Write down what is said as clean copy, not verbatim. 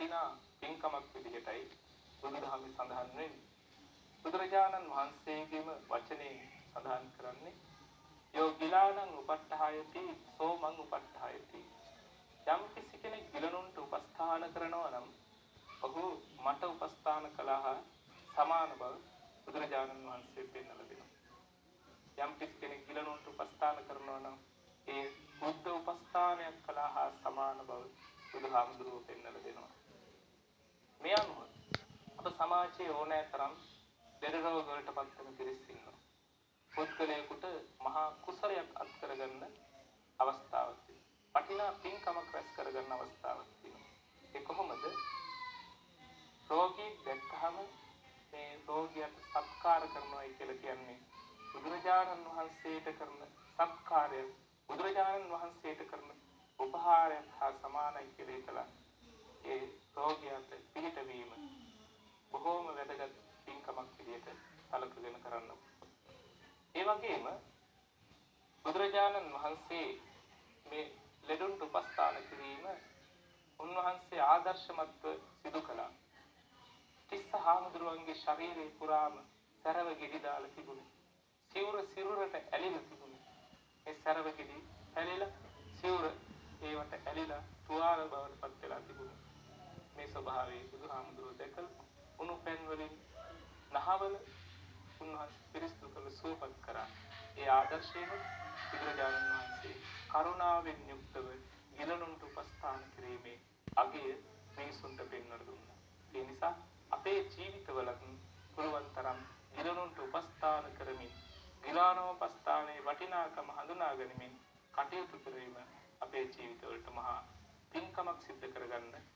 වටිනා පින්කමක් විදිහටයි බුදුදහමේ සඳහන් වෙන්නේ. බුදුරජාණන් වහන්සේගේම වචනේ සඳහන් කරන්නේ යෝ ගිලානං උපට්ඨායති සෝමං උපට්ඨායති. යම් කිසි කෙනෙක් ගිලනුන්ට උපස්ථාන කරනවා නම් ඔහු මට උපස්ථාන කළා සමාන බව බුදුරජාණන් වහන්සේ පෙන්වලා දෙනවා. යම් කිසි කෙනෙක් ගිලනුන්ට උපස්ථාන කරනවා නම් ඒ බුද්ධ උපස්ථානයක් කළා සමාන බව බුදුහාමුදුරුවෝ පෙන්වලා දෙනවා. මේ අනුව අප සමාජයේ ඕනෑ තරම් ලෙඩ රෝග වලට පත් වෙන පිරිස් ඉන්නවා. පුද්ගලයාට මහා කුසලයක් අත් කරගන්න අවස්ථාවක් තියෙනවා. වටිනා පින්කමක් රැස් කරගන්න අවස්ථාවක් තියෙනවා. ඒ කොහොමද? රෝගී දැක්කහම මේ රෝගියට සත්කාර කරනවා කියලා කියන්නේ බුදුරජාණන් වහන්සේට කරන සත්කාරය, බුදුරජාණන් වහන්සේට කරන උපහාරයක් හා සමානයි කියලා හිතලා ඒ රෝගියාට පිළිපැවීම බොහෝම වැදගත් පින්කමක් විදිහට සැලකගෙන කරන්න. ඒ වගේම බුදුරජාණන් වහන්සේ මේ ලෙඩුන්ට උපස්ථාන කිරීම උන්වහන්සේ ආදර්ශමත්ව සිදු කළා. තිස්ස හාමුදුරුවන්ගේ ශරීරේ පුරාම සරව ගෙඩි දාලා තිබුණේ. සිරුරට ඇලිලා තිබුණේ. ඒ සරව ගෙඩි ඇලිලා සිරුර ඒවට ඇලිලා තුවාල බවට පත් වෙලා තිබුණේ. මේ ස්වභාවයේ බුදුහාමුදුරුවෝ දැකලා උණු පෙන් වලින් නහවල උන්වහන්සේ පිරිසිදු කළ සුවපත් කරා. ඒ ආදර්ශයෙන් බුදුරජාණන් වහන්සේ කරුණාවෙන් යුක්තව ගිලනුන්ට උපස්ථාන කිරීමේ අගය මිනිසුන්ට පෙන්වලා දුන්නා. ඒ නිසා අපේ ජීවිතවලත් පුළුවන් තරම් ගිලනුන්ට උපස්ථාන කරමින් ගිලානෝපස්ථානයේ වටිනාකම හඳුනා ගැනීමෙන් කටයුතු කිරීම අපේ ජීවිතවලට මහා පින්කමක් සිද්ධ කරගන්න